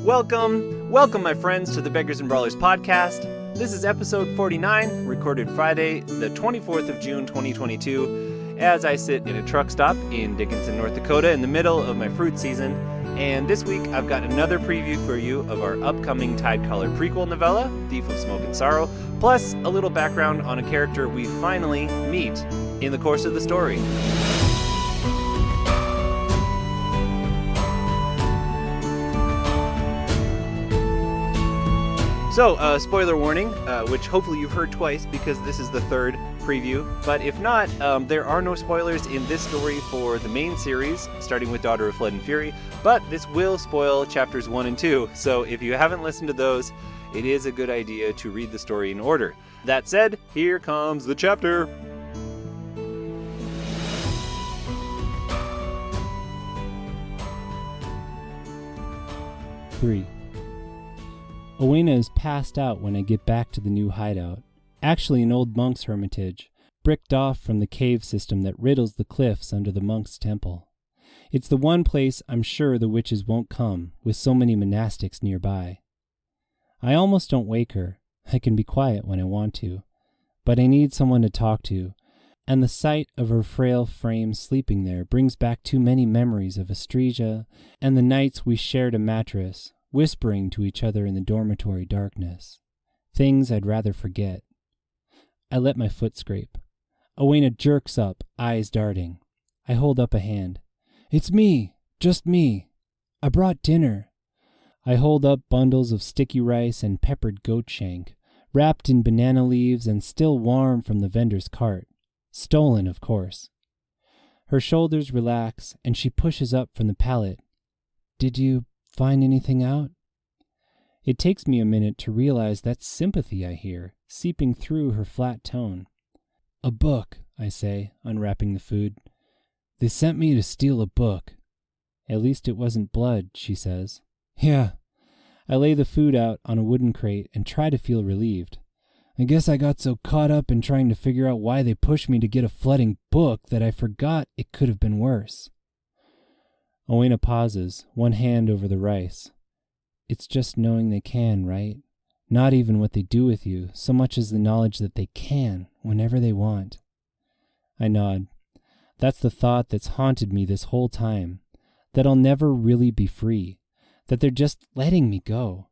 Welcome my friends to the Beggars and Brawlers podcast. This is episode 49, recorded Friday, the 24th of June, 2022, as I sit in a truck stop in Dickinson, North Dakota in the middle of my fruit season. And this week I've got another preview for you of our upcoming Tidecaller prequel novella, Thief of Smoke and Sorrow, plus a little background on a character we finally meet in the course of the story. So, spoiler warning, which hopefully you've heard twice because this is the third preview. But if not, there are no spoilers in this story for the main series, starting with Daughter of Flood and Fury. But this will spoil chapters 1 and 2. So if you haven't listened to those, it is a good idea to read the story in order. That said, here comes the chapter. Three. Owena is passed out when I get back to the new hideout. Actually an old monk's hermitage, bricked off from the cave system that riddles the cliffs under the monk's temple. It's the one place I'm sure the witches won't come, with so many monastics nearby. I almost don't wake her. I can be quiet when I want to. But I need someone to talk to, and the sight of her frail frame sleeping there brings back too many memories of Astresia and the nights we shared a mattress, whispering to each other in the dormitory darkness. Things I'd rather forget. I let my foot scrape. Owena jerks up, eyes darting. I hold up a hand. "It's me, just me. I brought dinner." I hold up bundles of sticky rice and peppered goat shank, wrapped in banana leaves and still warm from the vendor's cart. Stolen, of course. Her shoulders relax, and she pushes up from the pallet. "Did you find anything out?" It takes me a minute to realize that's sympathy I hear, seeping through her flat tone. "A book," I say, unwrapping the food. "They sent me to steal a book." "At least it wasn't blood," she says. "Yeah." I lay the food out on a wooden crate and try to feel relieved. "I guess I got so caught up in trying to figure out why they pushed me to get a flooding book that I forgot it could have been worse." Owena pauses, one hand over the rice. "It's just knowing they can, right? Not even what they do with you, so much as the knowledge that they can, whenever they want." I nod. That's the thought that's haunted me this whole time. That I'll never really be free. That they're just letting me go.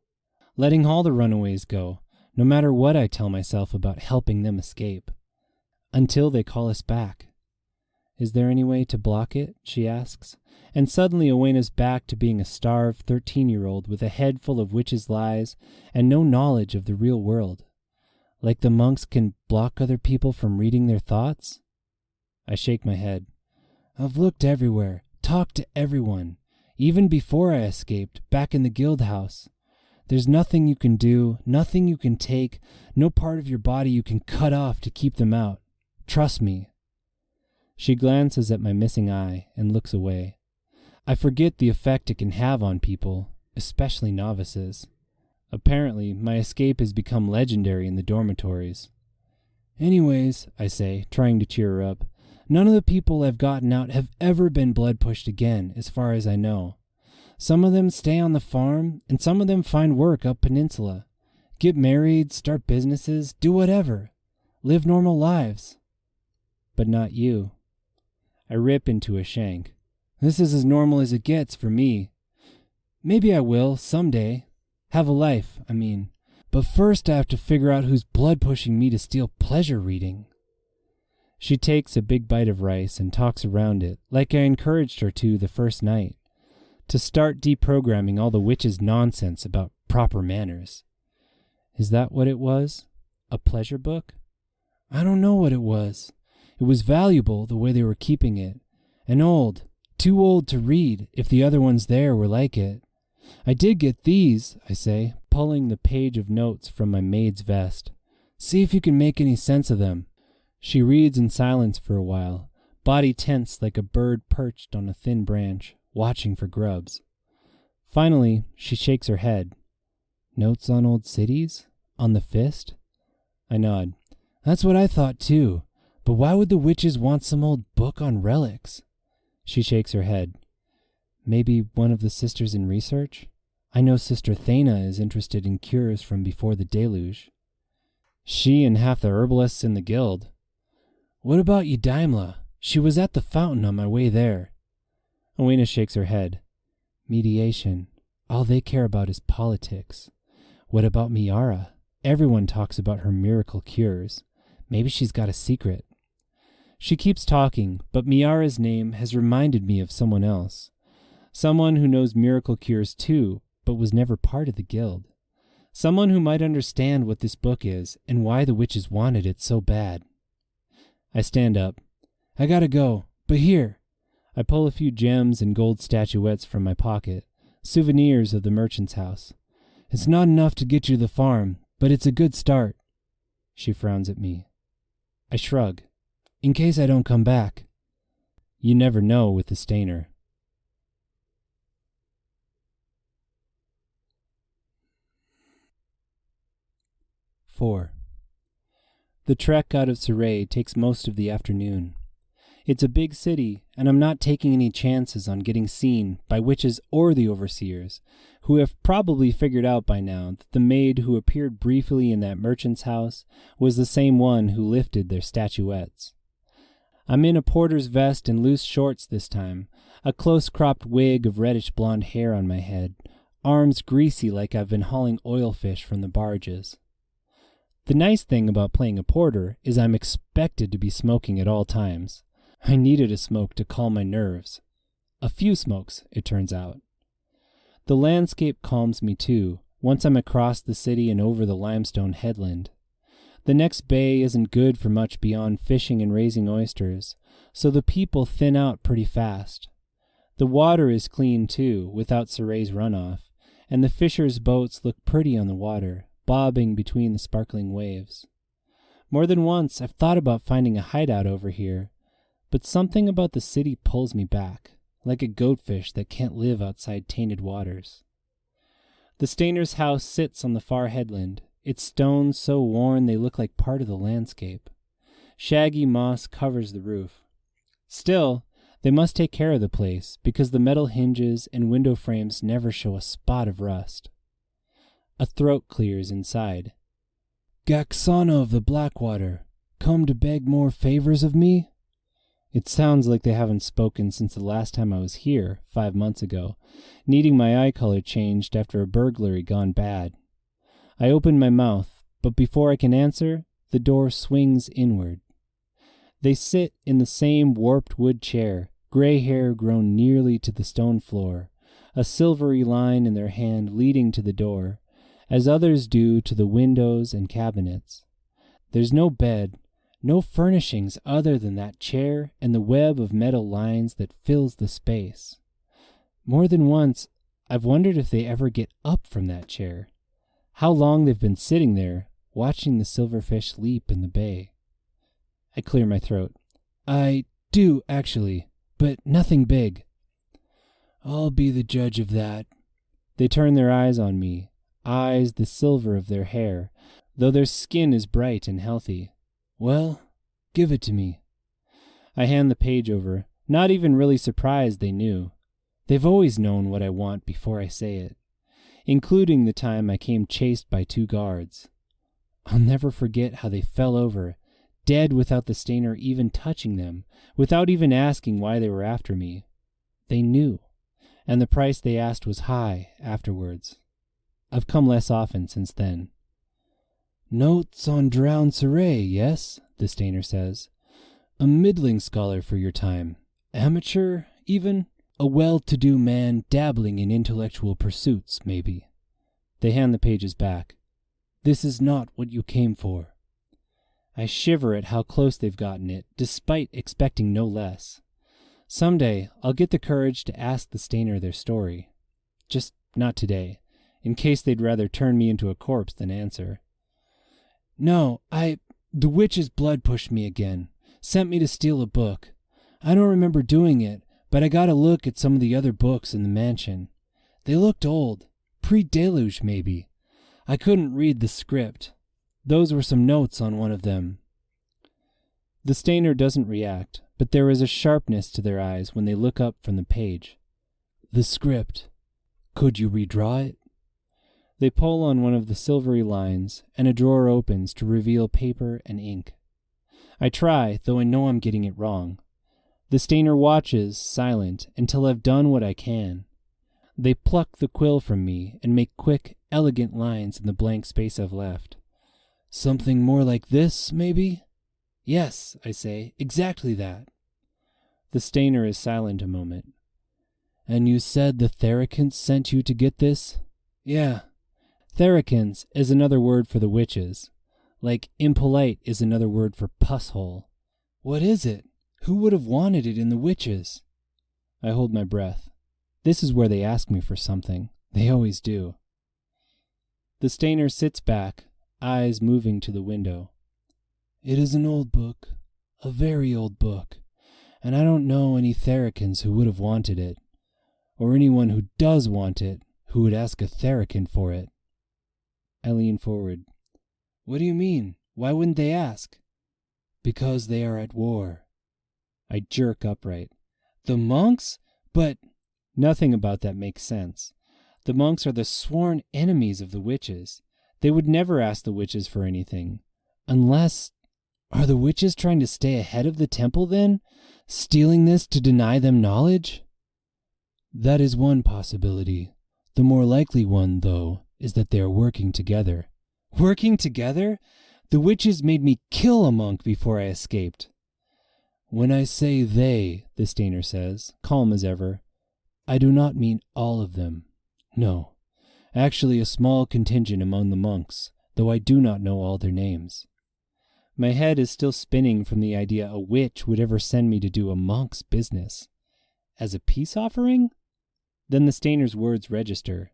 Letting all the runaways go, no matter what I tell myself about helping them escape. Until they call us back. "Is there any way to block it?" she asks. And suddenly Owena's back to being a starved 13-year-old with a head full of witches' lies and no knowledge of the real world. Like the monks can block other people from reading their thoughts? I shake my head. "I've looked everywhere, talked to everyone, even before I escaped, back in the guild house. There's nothing you can do, nothing you can take, no part of your body you can cut off to keep them out. Trust me." She glances at my missing eye and looks away. I forget the effect it can have on people, especially novices. Apparently, my escape has become legendary in the dormitories. "Anyways," I say, trying to cheer her up, "none of the people I've gotten out have ever been blood pushed again, as far as I know. Some of them stay on the farm, and some of them find work up peninsula. Get married, start businesses, do whatever. Live normal lives. But not you." I rip into a shank. "This is as normal as it gets for me. Maybe I will, someday. Have a life, I mean. But first I have to figure out who's blood pushing me to steal pleasure reading." She takes a big bite of rice and talks around it, like I encouraged her to the first night. To start deprogramming all the witches' nonsense about proper manners. "Is that what it was? A pleasure book?" "I don't know what it was. It was valuable the way they were keeping it. And old. Too old to read if the other ones there were like it. I did get these," I say, pulling the page of notes from my maid's vest. "See if you can make any sense of them." She reads in silence for a while, body tense like a bird perched on a thin branch, watching for grubs. Finally, she shakes her head. "Notes on old cities? On the fist?" I nod. "That's what I thought too. But why would the witches want some old book on relics?" She shakes her head. "Maybe one of the sisters in research?" I know Sister Thana is interested in cures from before the deluge. She and half the herbalists in the guild. What about Eudaimla? She was at the fountain on my way there. Owena shakes her head. Mediation. All they care about is politics. What about Miara? Everyone talks about her miracle cures. Maybe she's got a secret. She keeps talking, but Miara's name has reminded me of someone else. Someone who knows miracle cures too, but was never part of the guild. Someone who might understand what this book is and why the witches wanted it so bad. I stand up. I gotta go, but here. I pull a few gems and gold statuettes from my pocket, souvenirs of the merchant's house. It's not enough to get you the farm, but it's a good start. She frowns at me. I shrug. In case I don't come back. You never know with the Stainer. "4. The trek out of Surrey takes most of the afternoon. It's a big city, and I'm not taking any chances on getting seen by witches or the overseers, who have probably figured out by now that the maid who appeared briefly in that merchant's house was the same one who lifted their statuettes. I'm in a porter's vest and loose shorts this time, a close-cropped wig of reddish blonde hair on my head, arms greasy like I've been hauling oil fish from the barges. The nice thing about playing a porter is I'm expected to be smoking at all times. I needed a smoke to calm my nerves. A few smokes, it turns out. The landscape calms me too, once I'm across the city and over the limestone headland. The next bay isn't good for much beyond fishing and raising oysters, so the people thin out pretty fast. The water is clean too, without Surrey's runoff, and the fishers' boats look pretty on the water, bobbing between the sparkling waves. More than once I've thought about finding a hideout over here, but something about the city pulls me back, like a goatfish that can't live outside tainted waters. The Stainer's house sits on the far headland, its stones so worn they look like part of the landscape. Shaggy moss covers the roof. Still, they must take care of the place, because the metal hinges and window frames never show a spot of rust. A throat clears inside. "Gaxana of the Blackwater, come to beg more favors of me?" It sounds like they haven't spoken since the last time I was here, 5 months ago, needing my eye color changed after a burglary gone bad. I open my mouth, but before I can answer, the door swings inward. They sit in the same warped wood chair, gray hair grown nearly to the stone floor, a silvery line in their hand leading to the door, as others do to the windows and cabinets. There's no bed, no furnishings other than that chair and the web of metal lines that fills the space. More than once, I've wondered if they ever get up from that chair. How long they've been sitting there, watching the silverfish leap in the bay. I clear my throat. "I do, actually, but nothing big." "I'll be the judge of that." They turn their eyes on me, eyes the silver of their hair, though their skin is bright and healthy. "Well, give it to me." I hand the page over, not even really surprised they knew. They've always known what I want before I say it, including the time I came chased by 2 guards. I'll never forget how they fell over, dead without the Stainer even touching them, without even asking why they were after me. They knew, and the price they asked was high afterwards. I've come less often since then. "Notes on drowned Surrey, yes?" the Stainer says. "A middling scholar for your time. Amateur, even? A well-to-do man dabbling in intellectual pursuits, maybe." They hand the pages back. "This is not what you came for." I shiver at how close they've gotten it, despite expecting no less. Someday, I'll get the courage to ask the Stainer their story. Just not today, in case they'd rather turn me into a corpse than answer. "No, the witch's blood pushed me again, sent me to steal a book. I don't remember doing it, but I got a look at some of the other books in the mansion. They looked old, pre-deluge maybe. I couldn't read the script. Those were some notes on one of them." The Stainer doesn't react, but there is a sharpness to their eyes when they look up from the page. "The script. Could you redraw it?" They pull on one of the silvery lines, and a drawer opens to reveal paper and ink. I try, though I know I'm getting it wrong. The stainer watches, silent, until I've done what I can. They pluck the quill from me and make quick, elegant lines in the blank space I've left. Something more like this, maybe? Yes, I say, exactly that. The stainer is silent a moment. And you said the Theracants sent you to get this? Yeah. Theracants is another word for the witches. Like impolite is another word for pusshole. What is it? Who would have wanted it in the witches? I hold my breath. This is where they ask me for something. They always do. The stainer sits back, eyes moving to the window. It is an old book, a very old book, and I don't know any Theracants who would have wanted it, or anyone who does want it who would ask a Theracant for it. I lean forward. What do you mean? Why wouldn't they ask? Because they are at war. I jerk upright. The monks? But nothing about that makes sense. The monks are the sworn enemies of the witches. They would never ask the witches for anything. Unless... Are the witches trying to stay ahead of the temple then? Stealing this to deny them knowledge? That is one possibility. The more likely one, though, is that they are working together. Working together? The witches made me kill a monk before I escaped. When I say they, the stainer says, calm as ever, I do not mean all of them. No, actually a small contingent among the monks, though I do not know all their names. My head is still spinning from the idea a witch would ever send me to do a monk's business. As a peace offering? Then the stainer's words register.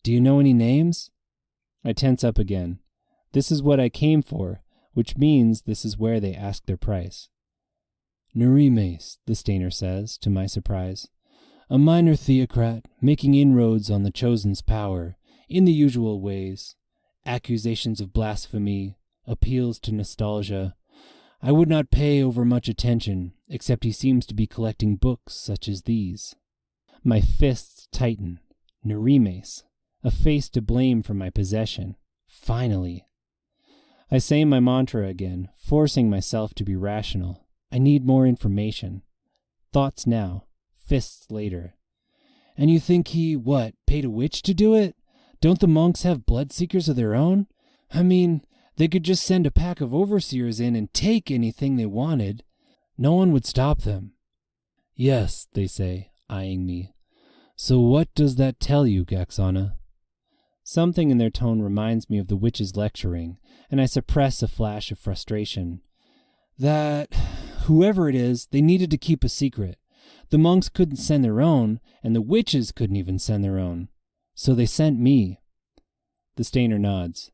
Do you know any names? I tense up again. This is what I came for, which means this is where they ask their price. Nerimes, the stainer says, to my surprise. A minor theocrat making inroads on the Chosen's power, in the usual ways. Accusations of blasphemy, appeals to nostalgia. I would not pay over much attention, except he seems to be collecting books such as these. My fists tighten. Nerimes, a face to blame for my possession. Finally. I say my mantra again, forcing myself to be rational. I need more information. Thoughts now, fists later. And you think he, paid a witch to do it? Don't the monks have bloodseekers of their own? I mean, they could just send a pack of overseers in and take anything they wanted. No one would stop them. Yes, they say, eyeing me. So what does that tell you, Gaxana? Something in their tone reminds me of the witches lecturing, and I suppress a flash of frustration. That, whoever it is, they needed to keep a secret. The monks couldn't send their own, and the witches couldn't even send their own. So they sent me. The stainer nods.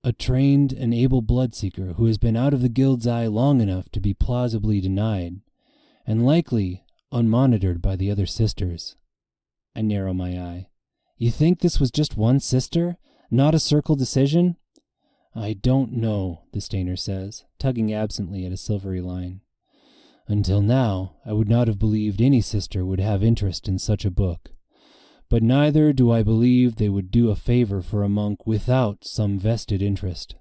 A trained and able bloodseeker who has been out of the guild's eye long enough to be plausibly denied, and likely unmonitored by the other sisters. I narrow my eye. You think this was just one sister? Not a circle decision? I don't know, the stainer says, tugging absently at a silvery line. Until now, I would not have believed any sister would have interest in such a book. But neither do I believe they would do a favor for a monk without some vested interest.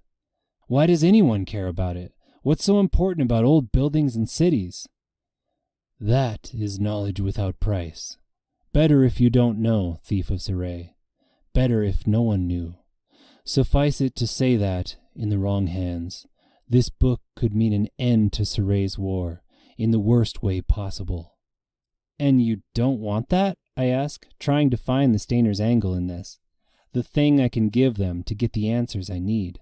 Why does anyone care about it? What's so important about old buildings and cities? That is knowledge without price. Better if you don't know, Thief of Saray. Better if no one knew. Suffice it to say that, in the wrong hands, this book could mean an end to Saray's war, in the worst way possible. And you don't want that? I ask, trying to find the stainer's angle in this. The thing I can give them to get the answers I need.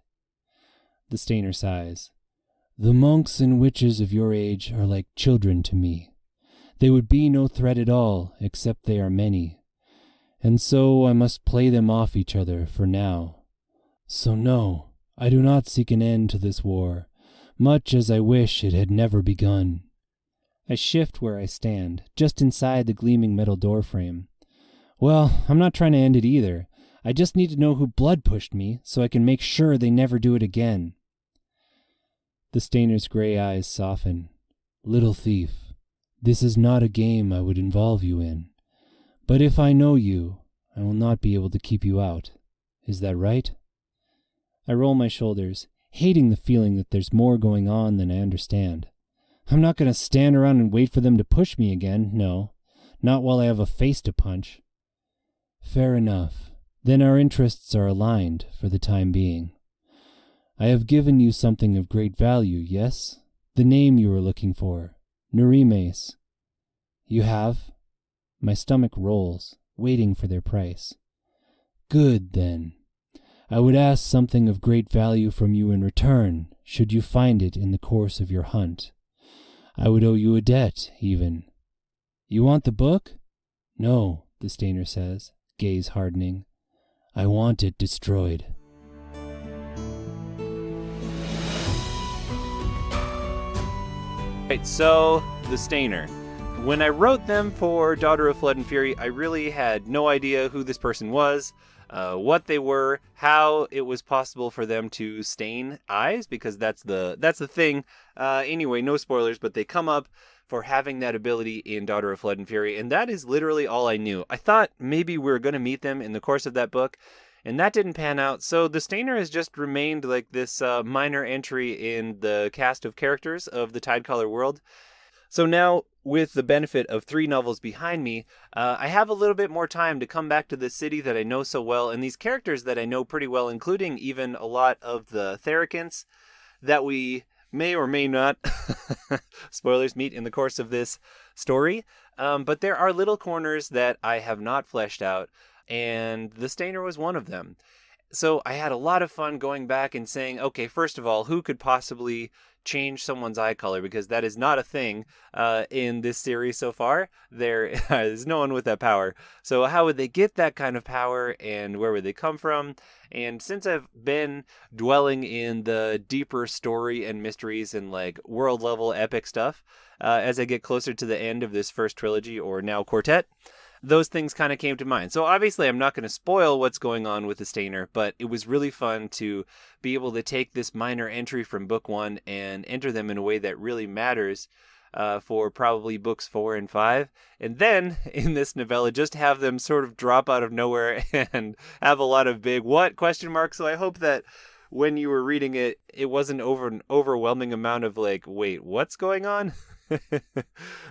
The stainer sighs. The monks and witches of your age are like children to me. They would be no threat at all, except they are many. And so I must play them off each other for now. So no, I do not seek an end to this war, much as I wish it had never begun. I shift where I stand, just inside the gleaming metal doorframe. Well, I'm not trying to end it either. I just need to know who blood pushed me, so I can make sure they never do it again. The stainer's gray eyes soften. Little thief, this is not a game I would involve you in. But if I know you, I will not be able to keep you out. Is that right? I roll my shoulders, hating the feeling that there's more going on than I understand. I'm not going to stand around and wait for them to push me again, no. Not while I have a face to punch. Fair enough. Then our interests are aligned for the time being. I have given you something of great value, yes? The name you were looking for. Nurimes. You have? My stomach rolls, waiting for their price. Good, then. I would ask something of great value from you in return, should you find it in the course of your hunt. I would owe you a debt, even. You want the book? No, the Stainer says, gaze hardening. I want it destroyed. Right, so the Stainer. When I wrote them for Daughter of Flood and Fury, I really had no idea who this person was, what they were, how it was possible for them to stain eyes, because that's the thing. Anyway, no spoilers, but they come up for having that ability in Daughter of Flood and Fury, and that is literally all I knew. I thought maybe we were going to meet them in the course of that book, and that didn't pan out, so the Stainer has just remained like this minor entry in the cast of characters of the Tidecaller world. So now, with the benefit of 3 novels behind me, I have a little bit more time to come back to this city that I know so well, and these characters that I know pretty well, including even a lot of the Theracants that we may or may not, spoilers, meet in the course of this story. But there are little corners that I have not fleshed out, and the Stainer was one of them. So I had a lot of fun going back and saying, okay, first of all, who could possibly change someone's eye color? Because that is not a thing in this series so far. There is no one with that power. So how would they get that kind of power, and where would they come from? And since I've been dwelling in the deeper story and mysteries and like world level epic stuff, as I get closer to the end of this first trilogy, or now quartet, those things kind of came to mind. So obviously I'm not going to spoil what's going on with the Stainer, but it was really fun to be able to take this minor entry from book 1 and enter them in a way that really matters for probably books 4 and 5. And then in this novella, just have them sort of drop out of nowhere and have a lot of big what question marks. So I hope that when you were reading it, it wasn't an overwhelming amount of like, wait, what's going on?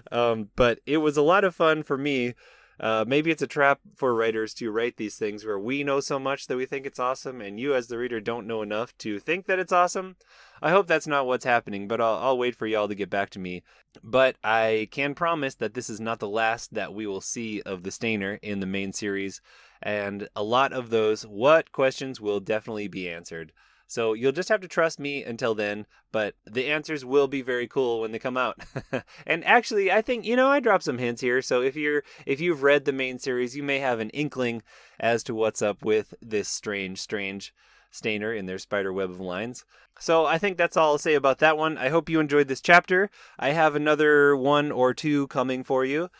But it was a lot of fun for me. Maybe it's a trap for writers to write these things where we know so much that we think it's awesome, and you as the reader don't know enough to think that it's awesome. I hope that's not what's happening, but I'll wait for y'all to get back to me. But I can promise that this is not the last that we will see of the Stainer in the main series, and a lot of those what questions will definitely be answered. So you'll just have to trust me until then, but the answers will be very cool when they come out. And actually, I think, I dropped some hints here, so if you've read the main series, you may have an inkling as to what's up with this strange Stainer in their spider web of lines. So I think that's all I'll say about that one. I hope you enjoyed this chapter. I have another 1 or 2 coming for you.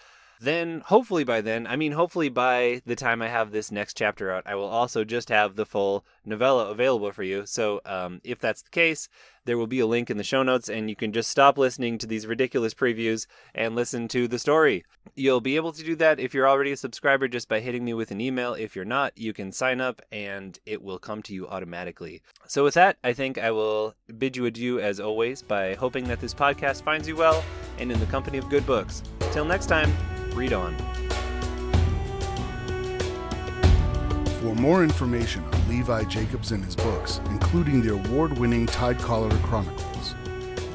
Then, hopefully by the time I have this next chapter out, I will also just have the full novella available for you. So if that's the case, there will be a link in the show notes, and you can just stop listening to these ridiculous previews and listen to the story. You'll be able to do that if you're already a subscriber just by hitting me with an email. If you're not, you can sign up, and it will come to you automatically. So with that, I think I will bid you adieu as always by hoping that this podcast finds you well and in the company of good books. Till next time. Read on. For more information on Levi Jacobs and his books, including the award-winning Tidecaller Chronicles,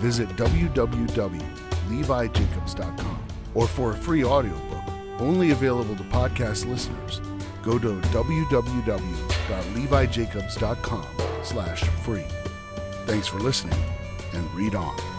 visit www.levijacobs.com. Or for a free audiobook, only available to podcast listeners, go to www.levijacobs.com/free. Thanks for listening, and read on.